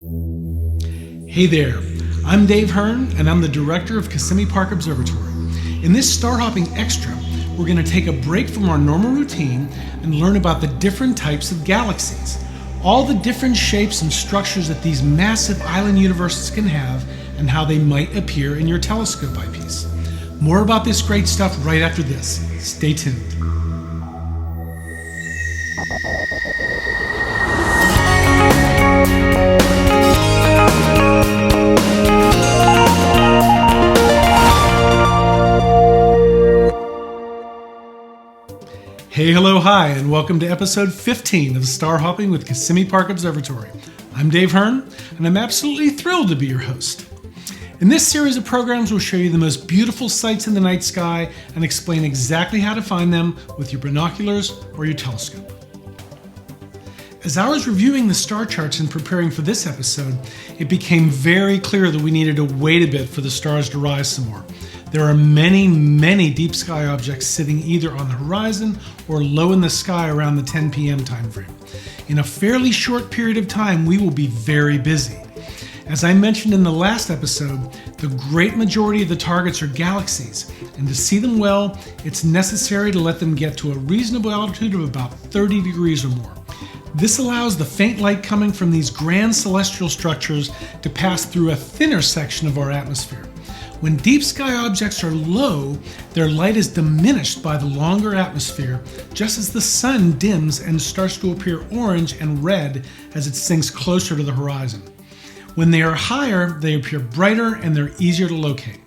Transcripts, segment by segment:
Hey there, I'm Dave Hearn, and I'm the director of Kissimmee Park Observatory. In this Star Hopping Extra, we're going to take a break from our normal routine and learn about the different types of galaxies, all the different shapes and structures that these massive island universes can have, and how they might appear in your telescope eyepiece. More about this great stuff right after this. Stay tuned. Hey, hello, hi, and welcome to episode 15 of Star Hopping with Kissimmee Park Observatory. I'm Dave Hearn, and I'm absolutely thrilled to be your host. In this series of programs, we'll show you the most beautiful sights in the night sky and explain exactly how to find them with your binoculars or your telescope. As I was reviewing the star charts and preparing for this episode, it became very clear that we needed to wait a bit for the stars to rise some more. There are many deep sky objects sitting either on the horizon or low in the sky around the 10 p.m. time frame. In a fairly short period of time, we will be very busy. As I mentioned in the last episode, the great majority of the targets are galaxies, and to see them well, it's necessary to let them get to a reasonable altitude of about 30 degrees or more. This allows the faint light coming from these grand celestial structures to pass through a thinner section of our atmosphere. When deep sky objects are low, their light is diminished by the longer atmosphere, just as the sun dims and starts to appear orange and red as it sinks closer to the horizon. When they are higher, they appear brighter and they're easier to locate.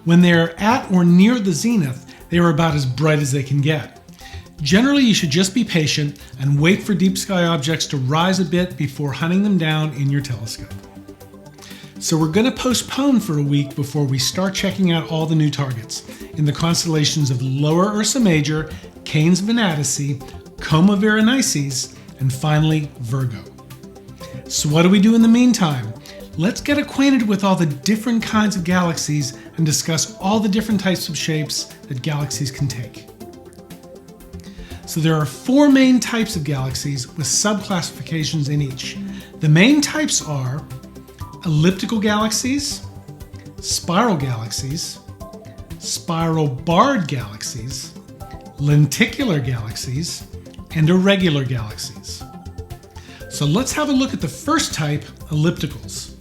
When they are at or near the zenith, they are about as bright as they can get. Generally, you should just be patient and wait for deep sky objects to rise a bit before hunting them down in your telescope. So we're going to postpone for a week before we start checking out all the new targets in the constellations of Lower Ursa Major, Canes Venatici, Coma Berenices, and finally Virgo. So what do we do in the meantime? Let's get acquainted with all the different kinds of galaxies and discuss all the different types of shapes that galaxies can take. So there are four main types of galaxies with subclassifications in each. The main types are elliptical galaxies, spiral galaxies, spiral-barred galaxies, lenticular galaxies, and irregular galaxies. So let's have a look at the first type, ellipticals.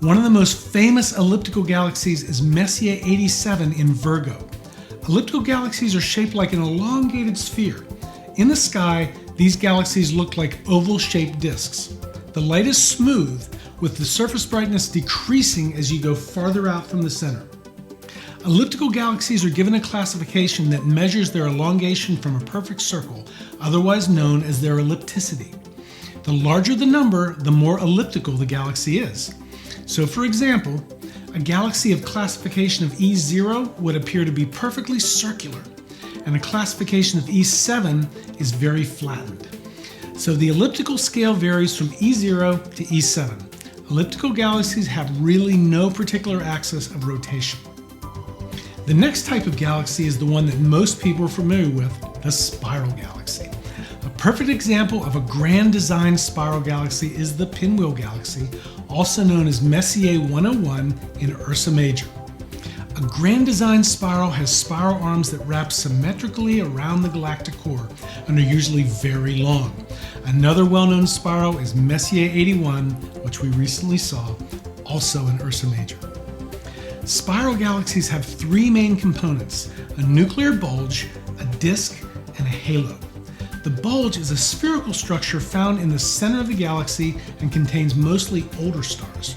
One of the most famous elliptical galaxies is Messier 87 in Virgo. Elliptical galaxies are shaped like an elongated sphere. In the sky, these galaxies look like oval-shaped disks. The light is smooth, with the surface brightness decreasing as you go farther out from the center. Elliptical galaxies are given a classification that measures their elongation from a perfect circle, otherwise known as their ellipticity. The larger the number, the more elliptical the galaxy is. So for example, a galaxy of classification of E0 would appear to be perfectly circular, and a classification of E7 is very flattened. So the elliptical scale varies from E0 to E7. Elliptical galaxies have really no particular axis of rotation. The next type of galaxy is the one that most people are familiar with, the spiral galaxy. A perfect example of a grand design spiral galaxy is the Pinwheel Galaxy, also known as Messier 101 in Ursa Major. A grand design spiral has spiral arms that wrap symmetrically around the galactic core and are usually very long. Another well-known spiral is Messier 81, which we recently saw, also in Ursa Major. Spiral galaxies have three main components: a nuclear bulge, a disk, and a halo. The bulge is a spherical structure found in the center of the galaxy and contains mostly older stars.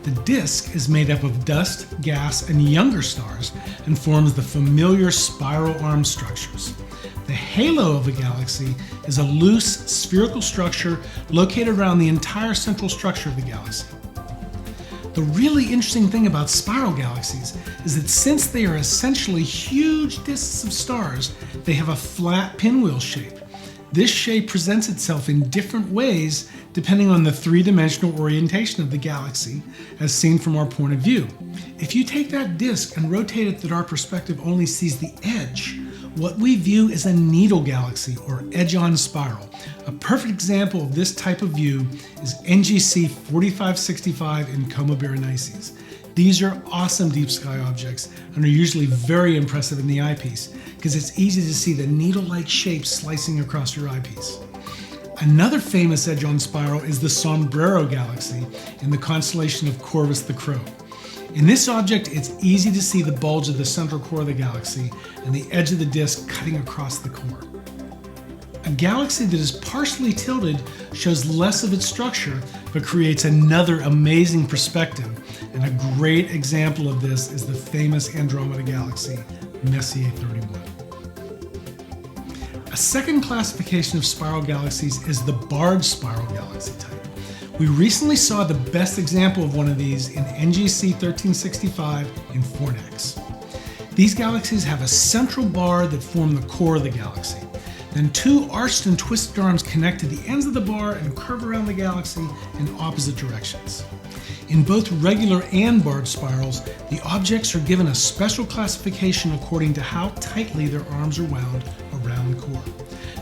The disk is made up of dust, gas, and younger stars and forms the familiar spiral arm structures. The halo of a galaxy is a loose spherical structure located around the entire central structure of the galaxy. The really interesting thing about spiral galaxies is that since they are essentially huge disks of stars, they have a flat pinwheel shape. This shape presents itself in different ways depending on the three-dimensional orientation of the galaxy, as seen from our point of view. If you take that disk and rotate it that our perspective only sees the edge, what we view as a needle galaxy or edge-on spiral. A perfect example of this type of view is NGC 4565 in Coma Berenices. These are awesome deep sky objects and are usually very impressive in the eyepiece because it's easy to see the needle-like shape slicing across your eyepiece. Another famous edge-on spiral is the Sombrero Galaxy in the constellation of Corvus the Crow. In this object, it's easy to see the bulge of the central core of the galaxy and the edge of the disk cutting across the core. A galaxy that is partially tilted shows less of its structure, but creates another amazing perspective, and a great example of this is the famous Andromeda Galaxy, Messier 31. A second classification of spiral galaxies is the barred spiral galaxy type. We recently saw the best example of one of these in NGC 1365 in Fornax. These galaxies have a central bar that form the core of the galaxy. Then two arched and twisted arms connect to the ends of the bar and curve around the galaxy in opposite directions. In both regular and barred spirals, the objects are given a special classification according to how tightly their arms are wound around the core.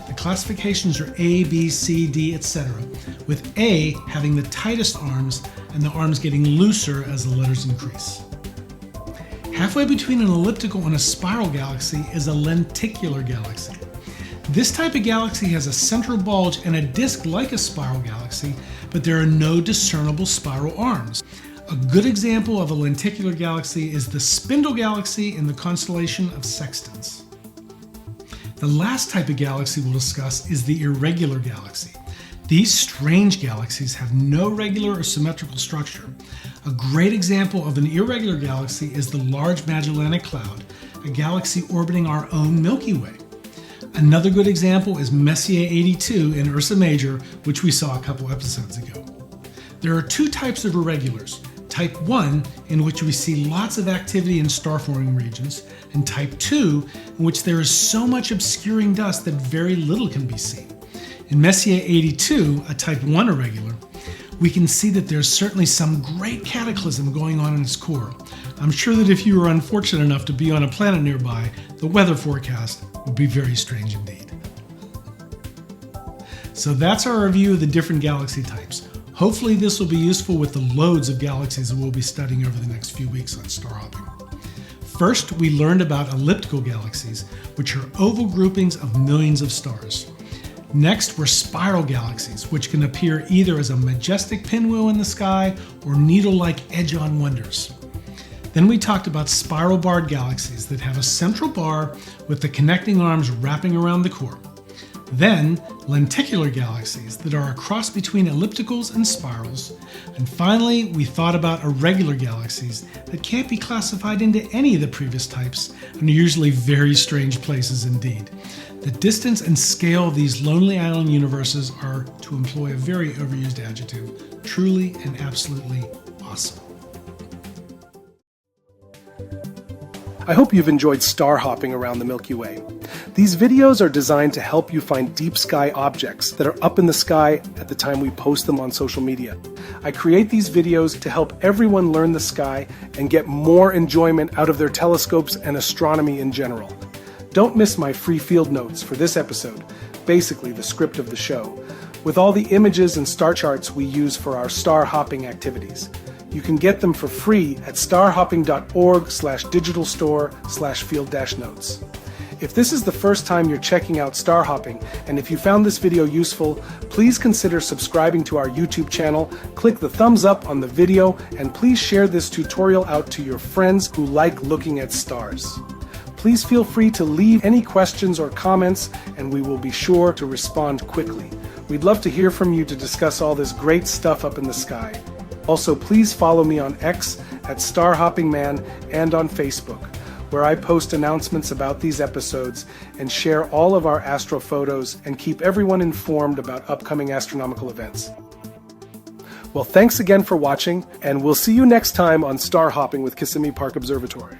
The classifications are A, B, C, D, etc., with A having the tightest arms and the arms getting looser as the letters increase. Halfway between an elliptical and a spiral galaxy is a lenticular galaxy. This type of galaxy has a central bulge and a disk like a spiral galaxy, but there are no discernible spiral arms. A good example of a lenticular galaxy is the Spindle Galaxy in the constellation of Sextans. The last type of galaxy we'll discuss is the irregular galaxy. These strange galaxies have no regular or symmetrical structure. A great example of an irregular galaxy is the Large Magellanic Cloud, a galaxy orbiting our own Milky Way. Another good example is Messier 82 in Ursa Major, which we saw a couple episodes ago. There are two types of irregulars. Type 1, in which we see lots of activity in star-forming regions, and Type 2, in which there is so much obscuring dust that very little can be seen. In Messier 82, a Type 1 irregular, we can see that there's certainly some great cataclysm going on in its core. I'm sure that if you were unfortunate enough to be on a planet nearby, the weather forecast would be very strange indeed. So that's our review of the different galaxy types. Hopefully this will be useful with the loads of galaxies that we'll be studying over the next few weeks on star hopping. First, we learned about elliptical galaxies, which are oval groupings of millions of stars. Next were spiral galaxies, which can appear either as a majestic pinwheel in the sky or needle-like edge-on wonders. Then we talked about spiral barred galaxies that have a central bar with the connecting arms wrapping around the core. Then, lenticular galaxies that are a cross between ellipticals and spirals. And finally, we thought about irregular galaxies that can't be classified into any of the previous types and are usually very strange places indeed. The distance and scale of these lonely island universes are, to employ a very overused adjective, truly and absolutely awesome. I hope you've enjoyed star hopping around the Milky Way. These videos are designed to help you find deep sky objects that are up in the sky at the time we post them on social media. I create these videos to help everyone learn the sky and get more enjoyment out of their telescopes and astronomy in general. Don't miss my free field notes for this episode, basically the script of the show, with all the images and star charts we use for our star hopping activities. You can get them for free at starhopping.org/digitalstore/field-notes. If this is the first time you're checking out star hopping, and if you found this video useful, please consider subscribing to our YouTube channel, click the thumbs up on the video, and please share this tutorial out to your friends who like looking at stars. Please feel free to leave any questions or comments, and we will be sure to respond quickly. We'd love to hear from you to discuss all this great stuff up in the sky. Also, please follow me on X at StarHoppingMan and on Facebook, where I post announcements about these episodes and share all of our astro photos and keep everyone informed about upcoming astronomical events. Well, thanks again for watching, and we'll see you next time on Star Hopping with Kissimmee Park Observatory.